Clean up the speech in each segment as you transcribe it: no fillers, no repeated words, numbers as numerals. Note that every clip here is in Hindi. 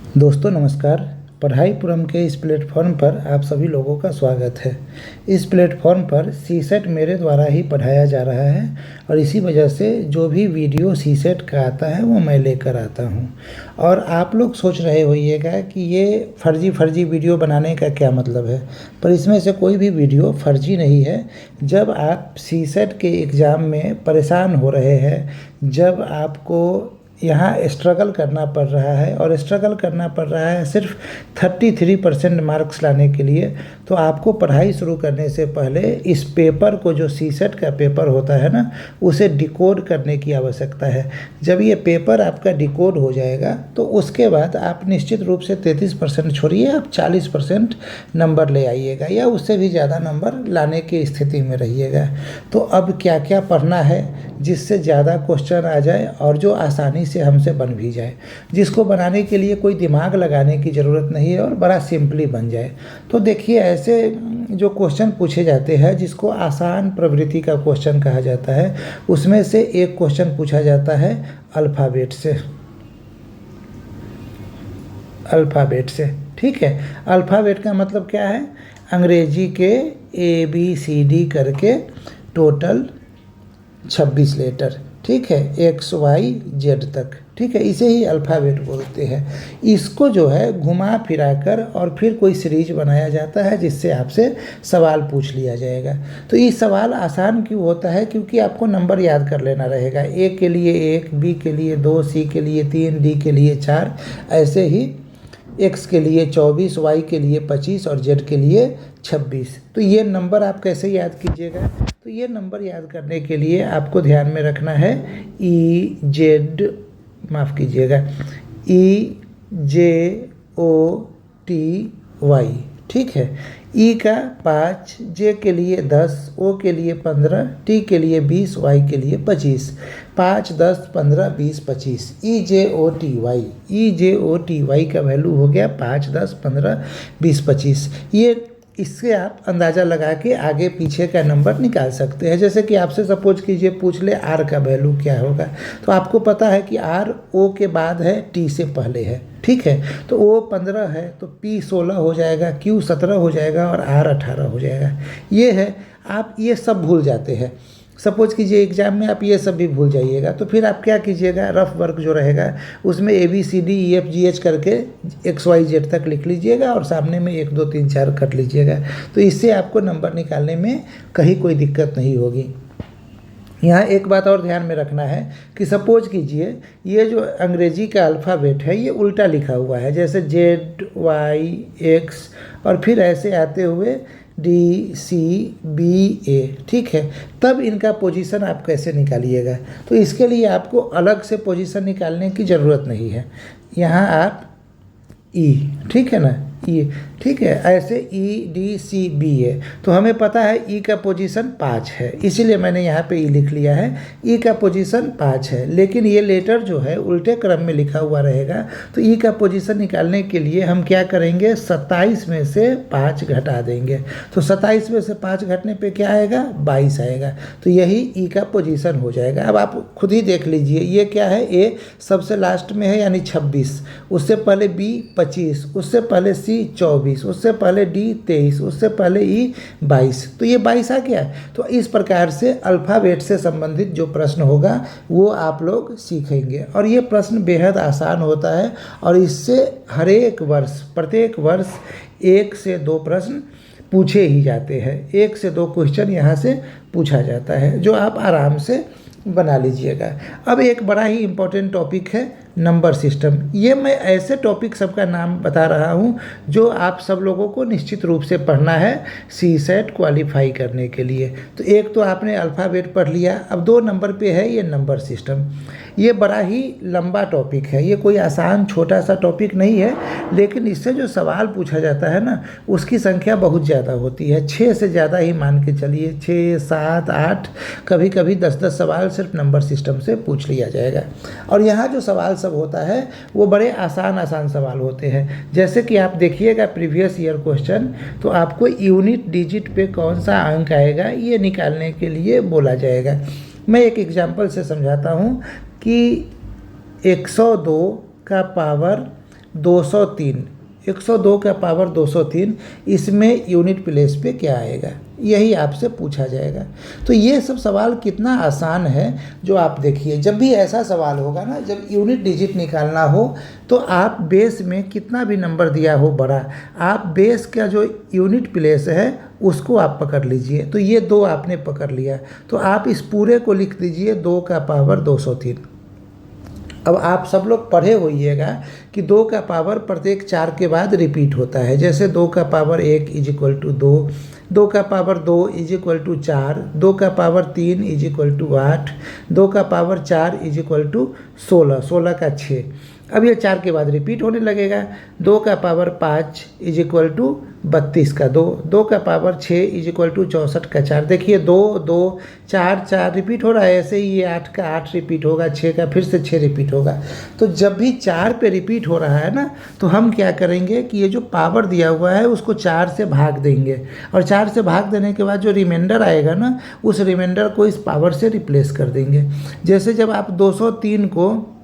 दोस्तों नमस्कार। पढ़ाई पुरम के इस प्लेटफॉर्म पर आप सभी लोगों का स्वागत है। इस प्लेटफॉर्म पर सीसेट मेरे द्वारा ही पढ़ाया जा रहा है और इसी वजह से जो भी वीडियो सीसेट का आता है वो मैं लेकर आता हूँ। और आप लोग सोच रहे होइएगा कि ये फर्जी वीडियो बनाने का क्या मतलब है, पर इसमें से कोई भी वीडियो फर्जी नहीं है। जब आप सीसेट के एग्ज़ाम में परेशान हो रहे हैं, जब आपको यहाँ स्ट्रगल करना पड़ रहा है और स्ट्रगल करना पड़ रहा है सिर्फ 33% मार्क्स लाने के लिए, तो आपको पढ़ाई शुरू करने से पहले इस पेपर को, जो सीसेट का पेपर होता है ना, उसे डिकोड करने की आवश्यकता है। जब ये पेपर आपका डिकोड हो जाएगा तो उसके बाद आप निश्चित रूप से 33% छोड़िए, आप 40% नंबर ले आइएगा या उससे भी ज़्यादा नंबर लाने की स्थिति में रहिएगा। तो अब क्या क्या पढ़ना है जिससे ज़्यादा क्वेश्चन आ जाए और जो आसानी से हमसे बन भी जाए, जिसको बनाने के लिए कोई दिमाग लगाने की ज़रूरत नहीं है और बड़ा सिंपली बन जाए। तो देखिए, ऐसे जो क्वेश्चन पूछे जाते हैं जिसको आसान प्रवृत्ति का क्वेश्चन कहा जाता है, उसमें से एक क्वेश्चन पूछा जाता है अल्फ़ाबेट से। अल्फ़ाबेट से, ठीक है। अल्फ़ाबेट का मतलब क्या है? अंग्रेजी के ABCD करके टोटल 26 लेटर, ठीक है, XYZ तक, ठीक है। इसे ही अल्फ़ाबेट बोलते हैं। इसको जो है घुमा फिरा कर और फिर कोई सीरीज बनाया जाता है जिससे आपसे सवाल पूछ लिया जाएगा। तो ये सवाल आसान क्यों होता है? क्योंकि आपको नंबर याद कर लेना रहेगा। A के लिए 1, B के लिए 2, C के लिए 3, D के लिए 4, ऐसे ही X के लिए 24, Y के लिए 25 और Z के लिए 26। तो ये नंबर आप कैसे याद कीजिएगा? तो ये नंबर याद करने के लिए आपको ध्यान में रखना है EZOTY, ठीक है। E का 5, J के लिए 10, O के लिए 15, T के लिए 20, Y के लिए 25। 5, 10, 15, 20, 25, EZOTY का वैल्यू हो गया 5, 10, 15, 20, 25। ये इससे आप अंदाज़ा लगा के आगे पीछे का नंबर निकाल सकते हैं। जैसे कि आपसे सपोज कीजिए पूछ ले R का वैल्यू क्या होगा, तो आपको पता है कि R O के बाद है, T से पहले है, ठीक है। तो O 15 है तो P 16 हो जाएगा, Q 17 हो जाएगा और R 18 हो जाएगा। ये है, आप ये सब भूल जाते हैं। सपोज कीजिए एग्जाम में आप ये सब भी भूल जाइएगा, तो फिर आप क्या कीजिएगा, रफ वर्क जो रहेगा उसमें ABCDEFGH करके XYZ तक लिख लीजिएगा और सामने में 1 2 3 4 कट लीजिएगा। तो इससे आपको नंबर निकालने में कहीं कोई दिक्कत नहीं होगी। यहाँ एक बात और ध्यान में रखना है कि सपोज कीजिए ये जो अंग्रेजी का अल्फ़ाबेट है ये उल्टा लिखा हुआ है, जैसे ZYX और फिर ऐसे आते हुए DCBA, ठीक है। तब इनका पोजीशन आप कैसे निकालिएगा? तो इसके लिए आपको अलग से पोजीशन निकालने की ज़रूरत नहीं है। यहाँ आप E, ठीक है ना, E, ठीक है। ऐसे EDCBA, तो हमें पता है E का पोजीशन 5 है, इसीलिए मैंने यहाँ पे E लिख लिया है। E का पोजीशन 5 है, लेकिन ये लेटर जो है उल्टे क्रम में लिखा हुआ रहेगा। तो E का पोजीशन निकालने के लिए हम क्या करेंगे, 27 में से 5 घटा देंगे। तो 27 में से 5 घटने पे क्या आएगा, 22 आएगा। तो यही E का पोजीशन हो जाएगा। अब आप खुद ही देख लीजिए, ये क्या है, A सबसे लास्ट में है यानी 26, उससे पहले B 25, उससे पहले C 24, उससे पहले D 23, उससे पहले E 22, तो ये 22 आ गया। तो इस प्रकार से अल्फ़ाबेट से संबंधित जो प्रश्न होगा वो आप लोग सीखेंगे और ये प्रश्न बेहद आसान होता है और इससे हर एक वर्ष, प्रत्येक वर्ष 1 से 2 प्रश्न पूछे ही जाते हैं। 1 से 2 क्वेश्चन यहाँ से पूछा जाता है जो आप आराम से बना लीजिएगा। अब एक बड़ा ही इम्पोर्टेंट टॉपिक है नंबर सिस्टम। ये मैं ऐसे टॉपिक सबका नाम बता रहा हूँ जो आप सब लोगों को निश्चित रूप से पढ़ना है सीसेट क्वालिफाई करने के लिए। तो एक तो आपने अल्फ़ाबेट पढ़ लिया, अब 2 नंबर पे है ये नंबर सिस्टम। ये बड़ा ही लंबा टॉपिक है, ये कोई आसान छोटा सा टॉपिक नहीं है, लेकिन इससे जो सवाल पूछा जाता है ना उसकी संख्या बहुत ज़्यादा होती है। 6 से ज़्यादा ही मान के चलिए, 6, 7, 8, कभी कभी 10-10 सवाल सिर्फ नंबर सिस्टम से पूछ लिया जाएगा। और यहाँ जो सवाल सब होता है वो बड़े आसान सवाल होते हैं। जैसे कि आप देखिएगा प्रीवियस ईयर क्वेश्चन, तो आपको यूनिट डिजिट पे कौन सा अंक आएगा ये निकालने के लिए बोला जाएगा। मैं एक एग्जांपल से समझाता हूँ कि 102 का पावर 203, 102 का पावर 203, इसमें यूनिट प्लेस पे क्या आएगा, यही आपसे पूछा जाएगा। तो ये सब सवाल कितना आसान है जो आप देखिए, जब भी ऐसा सवाल होगा ना, जब यूनिट डिजिट निकालना हो तो आप बेस में कितना भी नंबर दिया हो बड़ा, आप बेस का जो यूनिट प्लेस है उसको आप पकड़ लीजिए। तो ये 2 आपने पकड़ लिया, तो आप इस पूरे को लिख दीजिए 2 का पावर 203। अब आप सब लोग पढ़े होइएगा कि 2 का पावर प्रत्येक 4 के बाद रिपीट होता है। जैसे 2 का पावर 1 इज इक्वल टू 2, 2 का पावर 2 इज इक्वल टू 4, 2 का पावर 3 इज इक्वल टू 8, 2 का पावर 4 इज इक्वल टू 16, 16 का 6। अब ये 4 के बाद रिपीट होने लगेगा। 2 का पावर 5 इज इक्वल टू 32 का 2, 2 का पावर 6 इज इक्वल टू 64 का 4। देखिए 2 2 4 4 रिपीट हो रहा है, ऐसे ही ये 8 का 8 रिपीट होगा, 6 का फिर से 6 रिपीट होगा। तो जब भी 4 पे रिपीट हो रहा है ना, तो हम क्या करेंगे कि ये जो पावर दिया हुआ है उसको 4 से भाग देंगे, और 4 से भाग देने के बाद जो रिमाइंडर आएगा ना, उस रिमाइंडर को इस पावर से रिप्लेस कर देंगे। जैसे जब आप 203 को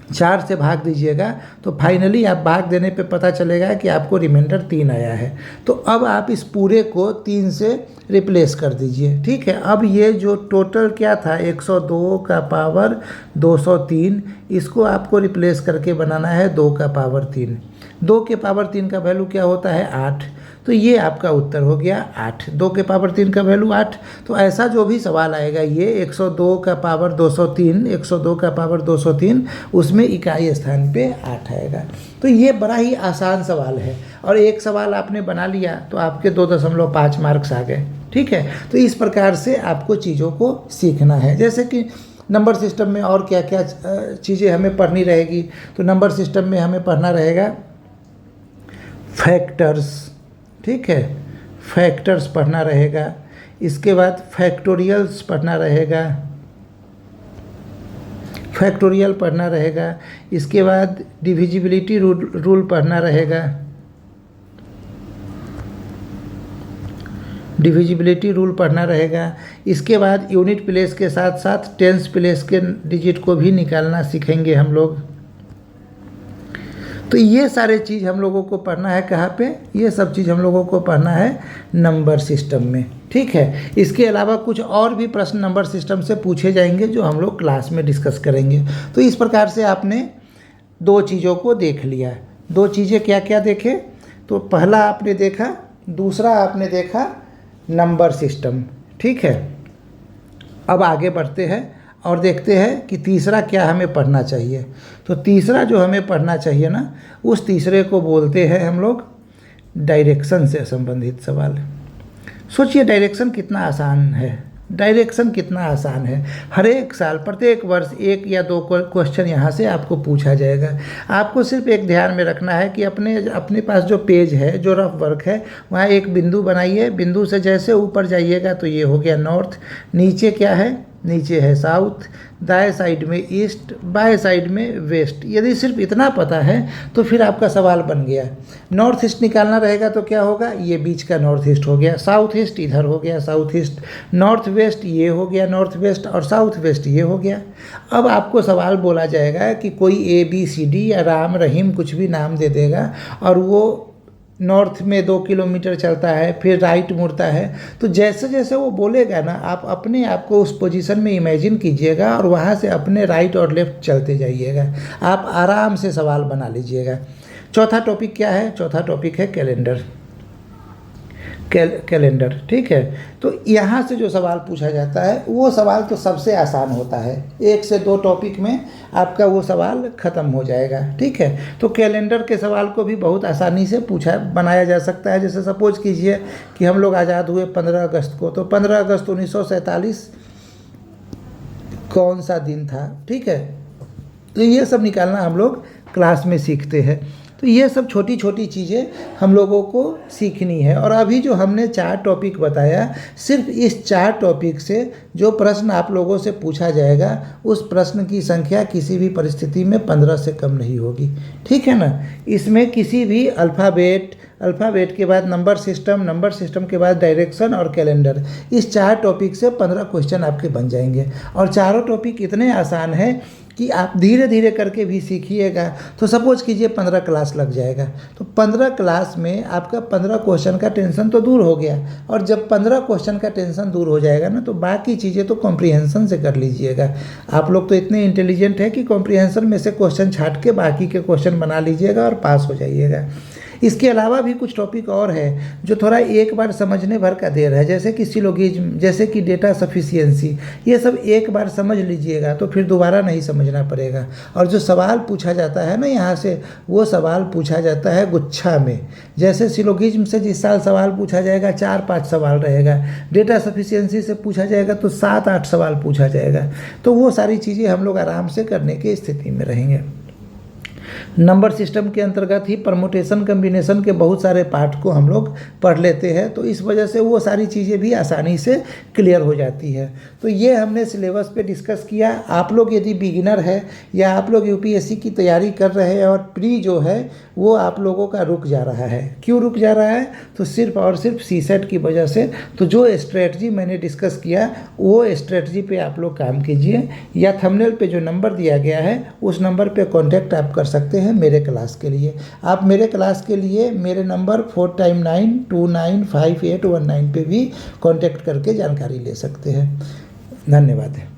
4 से भाग दीजिएगा तो फाइनली आप भाग देने पे पता चलेगा कि आपको रिमाइंडर 3 आया है। तो अब आप इस पूरे को 3 से रिप्लेस कर दीजिए, ठीक है। अब ये जो टोटल क्या था 102 का पावर 203, इसको आपको रिप्लेस करके बनाना है 2 का पावर 3। 2 के पावर 3 का वैल्यू क्या होता है 8, तो ये आपका उत्तर हो गया 8। 2 के पावर 3 का वैल्यू 8। तो ऐसा जो भी सवाल आएगा ये 102 का पावर 203, 102 का पावर 203, उसमें इकाई स्थान पे 8 आएगा। तो ये बड़ा ही आसान सवाल है, और एक सवाल आपने बना लिया तो आपके 2.5 मार्क्स आ गए, ठीक है। तो इस प्रकार से आपको चीज़ों को सीखना है। जैसे कि नंबर सिस्टम में और क्या क्या चीज़ें हमें पढ़नी रहेगी, तो नंबर सिस्टम में हमें पढ़ना रहेगा फैक्टर्स, ठीक है, फैक्टर्स पढ़ना रहेगा। इसके बाद फैक्टोरियल्स पढ़ना रहेगा, फैक्टोरियल पढ़ना रहेगा। इसके बाद डिविजिबिलिटी रूल पढ़ना रहेगा, डिविजिबिलिटी रूल पढ़ना रहेगा। इसके बाद यूनिट प्लेस के साथ साथ टेंस प्लेस के डिजिट को भी निकालना सीखेंगे हम लोग। तो ये सारे चीज़ हम लोगों को पढ़ना है कहाँ पे, ये सब चीज़ हम लोगों को पढ़ना है नंबर सिस्टम में, ठीक है। इसके अलावा कुछ और भी प्रश्न नंबर सिस्टम से पूछे जाएंगे जो हम लोग क्लास में डिस्कस करेंगे। तो इस प्रकार से आपने 2 चीज़ों को देख लिया। 2 चीज़ें क्या क्या देखे, तो पहला आपने देखा, दूसरा आपने देखा नंबर सिस्टम, ठीक है। अब आगे बढ़ते हैं और देखते हैं कि तीसरा क्या हमें पढ़ना चाहिए। तो तीसरा जो हमें पढ़ना चाहिए ना, उस तीसरे को बोलते हैं हम लोग डायरेक्शन से संबंधित सवाल। सोचिए डायरेक्शन कितना आसान है, डायरेक्शन कितना आसान है। हर एक साल प्रत्येक वर्ष 1 या 2 क्वेश्चन यहाँ से आपको पूछा जाएगा। आपको सिर्फ एक ध्यान में रखना है कि अपने पास जो पेज है, जो रफ वर्क है, वहाँ एक बिंदु बनाइए। बिंदु से जैसे ऊपर जाइएगा तो ये हो गया नॉर्थ, नीचे क्या है, नीचे है साउथ, दाएं साइड में ईस्ट, बाएं साइड में वेस्ट। यदि सिर्फ इतना पता है तो फिर आपका सवाल बन गया। नॉर्थ ईस्ट निकालना रहेगा तो क्या होगा, ये बीच का नॉर्थ ईस्ट हो गया, साउथ ईस्ट इधर हो गया साउथ ईस्ट, नॉर्थ वेस्ट ये हो गया नॉर्थ वेस्ट, और साउथ वेस्ट ये हो गया। अब आपको सवाल बोला जाएगा कि कोई ABCD या राम रहीम कुछ भी नाम दे देगा, और वो नॉर्थ में 2 किलोमीटर चलता है, फिर राइट मुड़ता है। तो जैसे जैसे वो बोलेगा ना, आप अपने आप को उस पोजीशन में इमेजिन कीजिएगा और वहाँ से अपने राइट और लेफ्ट चलते जाइएगा। आप आराम से सवाल बना लीजिएगा। चौथा टॉपिक क्या है, चौथा टॉपिक है कैलेंडर, कैलेंडर, ठीक है। तो यहाँ से जो सवाल पूछा जाता है वो सवाल तो सबसे आसान होता है, 1 से 2 टॉपिक में आपका वो सवाल ख़त्म हो जाएगा, ठीक है। तो कैलेंडर के सवाल को भी बहुत आसानी से बनाया जा सकता है। जैसे सपोज कीजिए कि हम लोग आज़ाद हुए 15 अगस्त को, तो 15 अगस्त 1947 कौन सा दिन था, ठीक है। तो ये सब निकालना हम लोग क्लास में सीखते हैं। तो ये सब छोटी छोटी चीज़ें हम लोगों को सीखनी है। और अभी जो हमने 4 टॉपिक बताया, सिर्फ इस 4 टॉपिक से जो प्रश्न आप लोगों से पूछा जाएगा, उस प्रश्न की संख्या किसी भी परिस्थिति में 15 से कम नहीं होगी, ठीक है ना। इसमें किसी भी अल्फ़ाबेट, अल्फ़ाबेट के बाद नंबर सिस्टम के बाद डायरेक्शन और कैलेंडर। इस 4 टॉपिक से 15 क्वेश्चन आपके बन जाएंगे और चारों टॉपिक इतने आसान हैं कि आप धीरे धीरे करके भी सीखिएगा। तो सपोज कीजिए 15 क्लास लग जाएगा, तो 15 क्लास में आपका 15 क्वेश्चन का टेंशन तो दूर हो गया, और जब 15 क्वेश्चन का टेंशन दूर हो जाएगा ना, तो बाकी चीज़ें तो कॉम्प्रिहेंशन से कर लीजिएगा। आप लोग तो इतने इंटेलिजेंट हैं कि कॉम्प्रिहेंशन में से क्वेश्चन छाट के बाकी के क्वेश्चन बना लीजिएगा और पास हो जाइएगा। इसके अलावा भी कुछ टॉपिक और है जो थोड़ा एक बार समझने भर का देर है, जैसे कि सिलोगिज्म, जैसे कि डेटा सफिशिएंसी। ये सब एक बार समझ लीजिएगा तो फिर दोबारा नहीं समझना पड़ेगा। और जो सवाल पूछा जाता है ना यहाँ से, वो सवाल पूछा जाता है गुच्छा में। जैसे सिलोगिज्म से जिस साल सवाल पूछा जाएगा 4-5 सवाल रहेगा, डेटा सफिशिएंसी से पूछा जाएगा तो 7-8 सवाल पूछा जाएगा। तो वो सारी चीज़ें हम लोग आराम से करने की स्थिति में रहेंगे। नंबर सिस्टम के अंतर्गत ही परमुटेशन कम्बिनेशन के बहुत सारे पार्ट को हम लोग पढ़ लेते हैं, तो इस वजह से वो सारी चीज़ें भी आसानी से क्लियर हो जाती है। तो ये हमने सिलेबस पे डिस्कस किया। आप लोग यदि बिगिनर है या आप लोग यूपीएससी की तैयारी कर रहे हैं और प्री जो है वो आप लोगों का रुक जा रहा है, क्यों रुक जा रहा है? तो सिर्फ और सिर्फ सीसेट की वजह से। तो जो स्ट्रेटजी मैंने डिस्कस किया वो स्ट्रेटजी पे आप लोग काम कीजिए, या थंबनेल पे जो नंबर दिया गया है उस नंबर पे कांटेक्ट आप कर सकते हैं मेरे क्लास के लिए। आप मेरे क्लास के लिए मेरे नंबर 4x9295819 पे भी कांटेक्ट करके जानकारी ले सकते हैं। धन्यवाद।